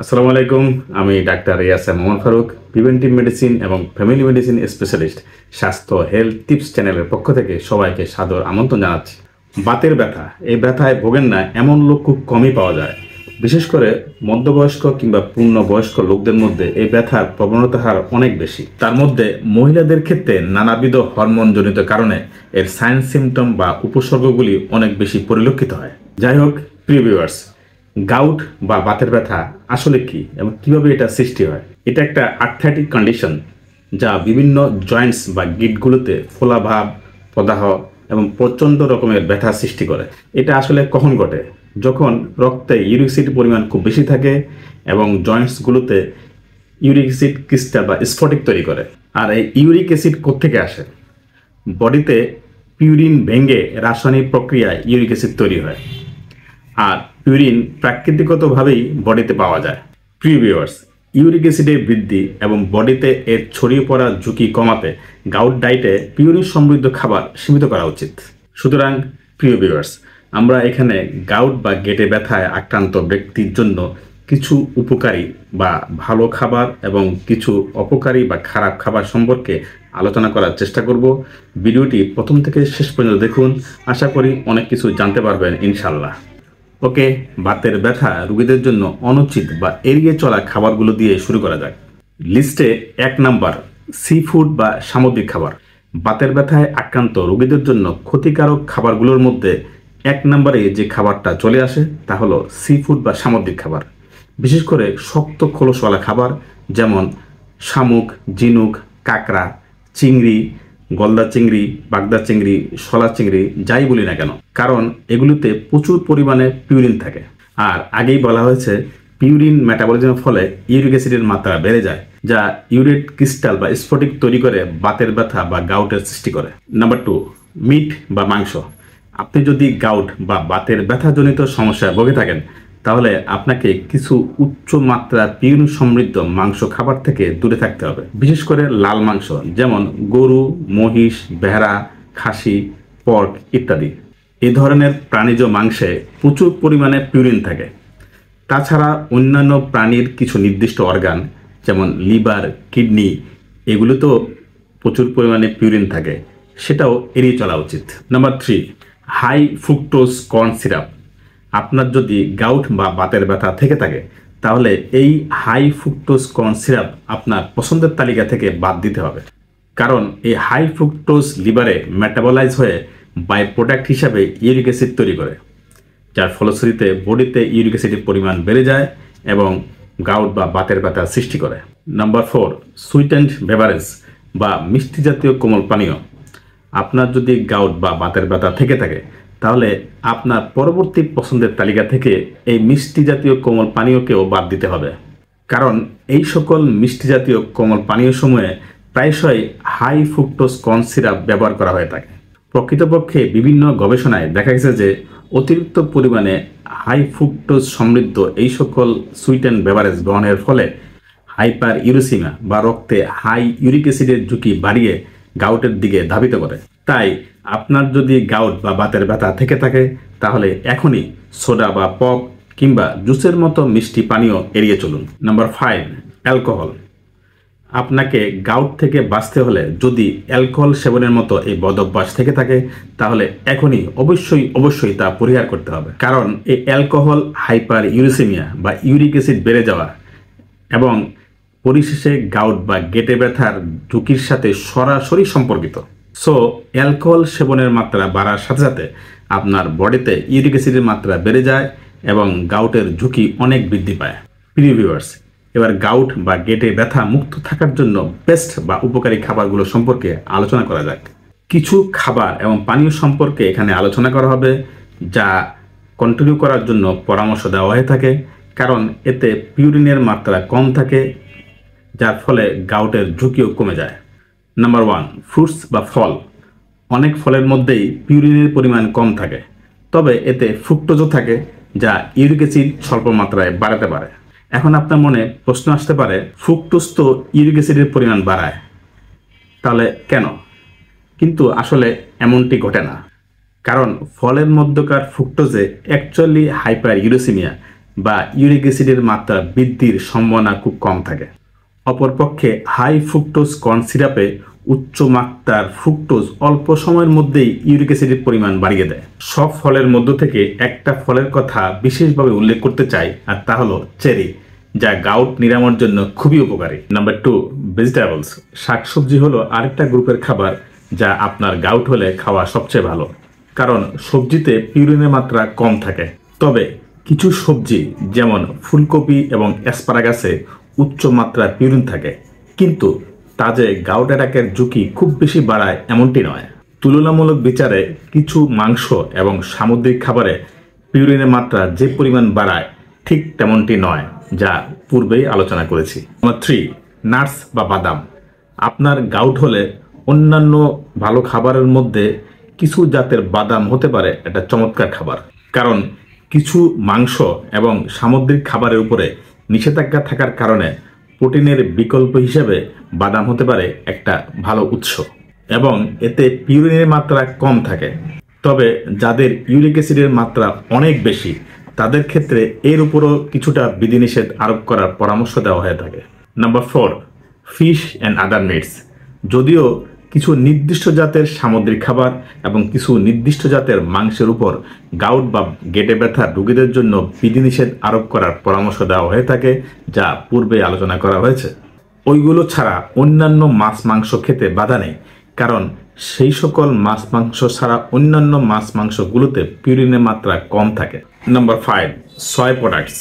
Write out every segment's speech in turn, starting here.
আসসালামু আলাইকুম। আমি ডাক্তার ইয়াসের মোহাম্মদ ফারুক, প্রিভেন্টিভ মেডিসিন এবং ফ্যামিলি মেডিসিন স্পেশালিস্ট। স্বাস্থ্য হেলথ টিপস চ্যানেলের পক্ষ থেকে সবাইকে সাদর আমন্ত্রণ জানাচ্ছি। বাতের ব্যথা, এই ব্যথায় ভোগেন না এমন লোক খুব কমই পাওয়া যায়। বিশেষ করে মধ্যবয়স্ক কিংবা পূর্ণবয়স্ক লোকদের মধ্যে এই ব্যথার প্রবণতার হার অনেক বেশি। তার মধ্যে মহিলাদের ক্ষেত্রে নানাবিধ হরমোনজনিত কারণে এর সাইন সিমটম বা উপসর্গগুলি অনেক বেশি পরিলক্ষিত হয়। যাই হোক, প্রিয় ভিউয়ার্স, গাউট বা বাতের ব্যথা আসলে কি এবং কিভাবে এটা সৃষ্টি হয়? এটা একটা আর্থ্রাইটিক কন্ডিশন যা বিভিন্ন জয়েন্টস বা গিটগুলোতে ফোলাভাব, প্রদাহ এবং প্রচণ্ড রকমের ব্যথা সৃষ্টি করে। এটা আসলে কখন ঘটে? যখন রক্তে ইউরিক অ্যাসিডের পরিমাণ খুব বেশি থাকে এবং জয়েন্টসগুলোতে ইউরিক অ্যাসিড ক্রিস্টাল বা স্ফটিক তৈরি করে। আর এই ইউরিক অ্যাসিড কোত্থেকে আসে? বডিতে পিউরিন ভেঙে রাসায়নিক প্রক্রিয়ায় ইউরিক অ্যাসিড তৈরি হয়। আর পিউরিন প্রাকৃতিকভাবেই বডিতে পাওয়া যায়। প্রিয় ভিউয়ার্স, ইউরিক অ্যাসিডের বৃদ্ধি এবং বডিতে এর ছড়িয়ে পড়ার ঝুঁকি কমাতে গাউট ডায়েটে পিউরিন সমৃদ্ধ খাবার সীমিত করা উচিত। সুতরাং প্রিয় ভিউয়ার্স, আমরা এখানে গাউট বা গেটে ব্যথায় আক্রান্ত ব্যক্তির জন্য কিছু উপকারী বা ভালো খাবার এবং কিছু অপকারী বা খারাপ খাবার সম্পর্কে আলোচনা করার চেষ্টা করব। ভিডিওটি প্রথম থেকে শেষ পর্যন্ত দেখুন, আশা করি অনেক কিছু জানতে পারবেন ইনশাল্লাহ। ওকে, বাতের ব্যথা রোগীদের জন্য অনুচিত বা এড়িয়ে চলা খাবারগুলো দিয়ে শুরু করা যাক। লিস্টে 1 নাম্বার, সি ফুড বা সামুদ্রিক খাবার। বাতের ব্যথায় আক্রান্ত রোগীদের জন্য ক্ষতিকারক খাবারগুলোর মধ্যে 1 নম্বরে যে খাবারটা চলে আসে তা হলো সি ফুড বা সামুদ্রিক খাবার। বিশেষ করে শক্ত খোলসওয়ালা খাবার যেমন শামুক, ঝিনুক, কাঁকড়া, চিংড়ি, গলদা চিংড়ি, বাগদা চিংড়ি, শলা চিংড়ি, যাই বলি না কেন, কারণ এগুলিতে প্রচুর পরিমাণে পিউরিন থাকে। আর আগেই বলা হয়েছে, পিউরিন মেটাবলিজমের ফলে ইউরিক অ্যাসিডের মাত্রা বেড়ে যায়, যা ইউরেট ক্রিস্টাল বা স্ফটিক তৈরি করে বাতের ব্যথা বা গাউটের সৃষ্টি করে। নাম্বার 2, মিট বা মাংস। আপনি যদি গাউট বা বাতের ব্যথাজনিত সমস্যায় ভুগে থাকেন, তাহলে আপনাকে কিছু উচ্চ মাত্রা পিউরিন সমৃদ্ধ মাংস খাবার থেকে দূরে থাকতে হবে। বিশেষ করে লাল মাংস যেমন গরু, মহিষ, ভেড়া, খাসি, পর্ক ইত্যাদি। এই ধরনের প্রাণীজ মাংসে প্রচুর পরিমাণে পিউরিন থাকে। তাছাড়া অন্যান্য প্রাণীর কিছু নির্দিষ্ট অর্গান যেমন লিভার, কিডনি, এগুলোতেও প্রচুর পরিমাণে পিউরিন থাকে, সেটাও এড়িয়ে চলা উচিত। Number 3, high fructose corn syrup. আপনার যদি গাউট বা বাতের ব্যথা থেকে থাকে, তাহলে এই হাই ফ্রুক্টোজ কর্ন সিরাপ আপনার পছন্দের তালিকা থেকে বাদ দিতে হবে। কারণ এই হাই ফ্রুক্টোজ লিভারে মেটাবলাইজ হয়ে বাই প্রোডাক্ট হিসাবে ইউরিক অ্যাসিড তৈরি করে, যার ফলশ্রুতিতে বডিতে ইউরিক অ্যাসিডের পরিমাণ বেড়ে যায় এবং গাউট বা বাতের ব্যথা সৃষ্টি করে। নাম্বার 4, সুইটেন্ড বেভারেজ বা মিষ্টি জাতীয় কোমল পানীয়। আপনার যদি গাউট বা বাতের ব্যথা থেকে থাকে, তাহলে আপনার পরবর্তী পছন্দের তালিকা থেকে এই মিষ্টি জাতীয় কোমল পানীয়কেও বাদ দিতে হবে। কারণ এই সকল মিষ্টি জাতীয় কোমল পানীয় সমূহে প্রায়শই হাই ফ্রুক্টোজ কর্ন সিরাপ ব্যবহার করা হয়ে থাকে। প্রকৃতপক্ষে বিভিন্ন গবেষণায় দেখা গেছে যে অতিরিক্ত পরিমাণে হাই ফ্রুক্টোজ সমৃদ্ধ এই সকল সুইট অ্যান্ড বেভারেজ গ্রহণের ফলে হাইপার ইউরেসিমিয়া বা রক্তে হাই ইউরিক অ্যাসিডের ঝুঁকি বাড়িয়ে গাউটের দিকে ধাবিত করে। তাই আপনার যদি গাউট বা বাতের ব্যথা থেকে থাকে, তাহলে এখনই সোডা বা পপ কিংবা জুসের মতো মিষ্টি পানীয় এড়িয়ে চলুন। Number 5, alcohol. আপনাকে গাউট থেকে বাঁচতে হলে যদি অ্যালকোহল সেবনের মতো এই বদ অভ্যাস থেকে থাকে, তাহলে এখনই অবশ্যই তা পরিহার করতে হবে। কারণ এই অ্যালকোহল হাইপার ইউরেসিমিয়া বা ইউরিক অ্যাসিড বেড়ে যাওয়া এবং পরিশেষে গাউট বা গেটে ব্যথার ঝুঁকির সাথে সরাসরি সম্পর্কিত। সো অ্যালকোহল সেবনের মাত্রা বাড়ার সাথে সাথে আপনার বডিতে ইউরিক অ্যাসিডের মাত্রা বেড়ে যায় এবং গাউটের ঝুঁকি অনেক বৃদ্ধি পায়। প্রিয় ভিউয়ার্স, এবার গাউট বা গেটে ব্যথা মুক্ত থাকার জন্য বেস্ট বা উপকারী খাবারগুলো সম্পর্কে আলোচনা করা যাক। কিছু খাবার এবং পানীয় সম্পর্কে এখানে আলোচনা করা হবে, যা কন্টিনিউ করার জন্য পরামর্শ দেওয়া হয়ে থাকে, কারণ এতে পিউরিনের মাত্রা কম থাকে, যার ফলে গাউটের ঝুঁকিও কমে যায়। নাম্বার 1, ফ্রুটস বা ফল। অনেক ফলের মধ্যেই পিউরিনের পরিমাণ কম থাকে, তবে এতে ফ্রুক্টোজও থাকে, যা ইউরিক অ্যাসিড স্বল্প মাত্রায় বাড়াতে পারে। এখন আপনার মনে প্রশ্ন আসতে পারে, ফ্রুক্টোজ তো ইউরিক অ্যাসিডের পরিমাণ বাড়ায়, তাহলে কেন? কিন্তু আসলে এমনটি ঘটে না। কারণ ফলের মধ্যকার ফ্রুক্টোজে অ্যাকচুয়ালি হাইপার ইউরেসিমিয়া বা ইউরিক অ্যাসিডের মাত্রা বৃদ্ধির সম্ভাবনা খুব কম থাকে। অপরপক্ষে হাই ফ্রুক্টোজ কর্ন সিরাপে উচ্চ মাত্রার ফ্রুক্টোজ অল্প সময়ের মধ্যেই ইউরিক অ্যাসিডের পরিমাণ বাড়িয়ে দেয়। সব ফলের মধ্য থেকে একটা ফলের কথা বিশেষভাবে উল্লেখ করতে চাই, আর তা হলো চেরি, যা গাউট নিরাময়ের জন্য খুবই উপকারী। Number 2, vegetables. শাকসবজি হলো আরেকটা গ্রুপের খাবার যা আপনার গাউট হলে খাওয়া সবচেয়ে ভালো, কারণ সবজিতে পিউরিনের মাত্রা কম থাকে। তবে কিছু সবজি যেমন ফুলকপি এবং অ্যাসপারাগাসে উচ্চ মাত্রার পিউরিন থাকে, কিন্তু তা যে গাউট অ্যাটাকের ঝুঁকি খুব বেশি বাড়ায় এমনটি নয়। তুলনামূলক বিচারে কিছু মাংস এবং সামুদ্রিক খাবারে পিউরিনের মাত্রা যে পরিমাণ বাড়ায় ঠিক তেমনটি নয়, যা পূর্বেই আলোচনা করেছি। নাম্বার 3, নাটস বা বাদাম। আপনার গাউট হলে অন্যান্য ভালো খাবারের মধ্যে কিছু জাতের বাদাম হতে পারে একটা চমৎকার খাবার, কারণ কিছু মাংস এবং সামুদ্রিক খাবারের উপরে নিষেধাজ্ঞা থাকার কারণে প্রোটিনের বিকল্প হিসেবে বাদাম হতে পারে একটা ভালো উৎস, এবং এতে পিউরিনের মাত্রা কম থাকে। তবে যাদের ইউরিক অ্যাসিডের মাত্রা অনেক বেশি, তাদের ক্ষেত্রে এর উপরও কিছুটা বিধিনিষেধ আরোপ করার পরামর্শ দেওয়া হয়ে থাকে। Number 4, fish and other meets. যদিও কিছু নির্দিষ্ট জাতের সামুদ্রিক খাবার এবং কিছু নির্দিষ্ট জাতের মাংসের উপর গাউট বা গেটে ব্যথা রোগীদের জন্য বিধিনিষেধ আরোপ করার পরামর্শ দেওয়া হয়ে থাকে, যা পূর্বে আলোচনা করা হয়েছে। ওইগুলো ছাড়া অন্যান্য মাছ মাংস খেতে বাধা নেই, কারণ সেই সকল মাছ মাংস ছাড়া অন্যান্য মাছ মাংসগুলোতে পিউরিনের মাত্রা কম থাকে। নাম্বার 5, সয় প্রোডাক্টস।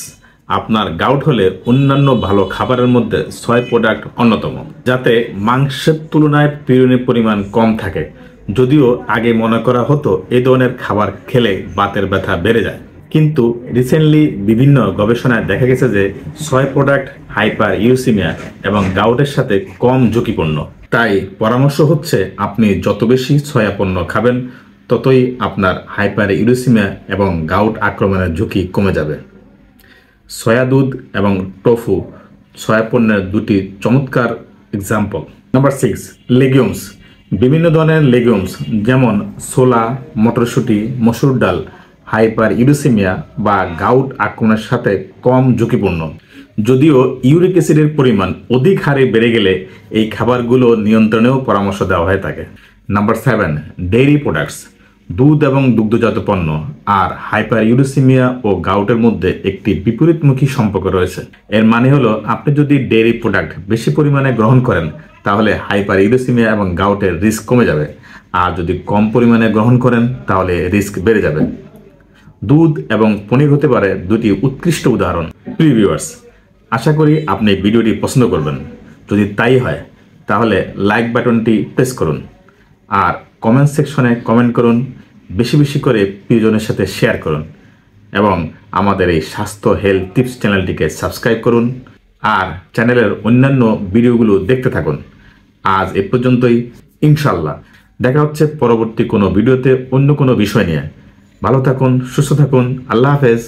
আপনার গাউট হলে অন্যান্য ভালো খাবারের মধ্যে সয় প্রোডাক্ট অন্যতম, যাতে মাংসের তুলনায় পিউরিনের পরিমাণ কম থাকে। যদিও আগে মনে করা হতো এই ধরনের খাবার খেলে বাতের ব্যথা বেড়ে যায়, কিন্তু রিসেন্টলি বিভিন্ন গবেষণায় দেখা গেছে যে সয় প্রোডাক্ট হাইপার ইউরিসিমিয়া এবং গাউটের সাথে কম ঝুঁকিপূর্ণ। তাই পরামর্শ হচ্ছে আপনি যত বেশি সয়া পণ্য খাবেন, ততই আপনার হাইপার ইউরিসিমিয়া এবং গাউট আক্রমণের ঝুঁকি কমে যাবে। সয়া দুধ এবং টোফু সয়া পণ্যের দুটি চমৎকার এক্সাম্পল। Number 6, legumes. বিভিন্ন ধরনের লেগুমস যেমন ছোলা, মটরশুঁটি, মসুর ডাল হাইপার ইউরিসিমিয়া বা গাউট আক্রমণের সাথে কম ঝুঁকিপূর্ণ। যদিও ইউরিক অ্যাসিডের পরিমাণ অধিক হারে বেড়ে গেলে এই খাবারগুলো নিয়ন্ত্রণেও পরামর্শ দেওয়া হয়ে থাকে। Number 7, dairy products. দুধ এবং দুগ্ধজাত পণ্য আর হাইপার ইউরিসিমিয়া ও গাউটের মধ্যে একটি বিপরীতমুখী সম্পর্ক রয়েছে। এর মানে হলো আপনি যদি ডেইরি প্রোডাক্ট বেশি পরিমাণে গ্রহণ করেন, তাহলে হাইপার ইউরিসিমিয়া এবং গাউটের রিস্ক কমে যাবে, আর যদি কম পরিমাণে গ্রহণ করেন তাহলে রিস্ক বেড়ে যাবে। দুধ এবং পনির হতে পারে দুটি উৎকৃষ্ট উদাহরণ। প্রিয় ভিউয়ার্স, আশা করি আপনি ভিডিওটি পছন্দ করবেন। যদি তাই হয় তাহলে লাইক বাটনটি প্রেস করুন, আর কমেন্ট সেকশনে কমেন্ট করুন, বেশি বেশি করে প্রিয়জনের সাথে শেয়ার করুন, এবং আমাদের এই স্বাস্থ্য হেলথ টিপস চ্যানেলটিকে সাবস্ক্রাইব করুন, আর চ্যানেলের অন্যান্য ভিডিওগুলো দেখতে থাকুন। আজ এ পর্যন্তই। ইনশাল্লাহ দেখা হচ্ছে পরবর্তী কোনো ভিডিওতে অন্য কোনো বিষয় নিয়ে। ভালো থাকুন, সুস্থ থাকুন। আল্লাহ হাফেজ।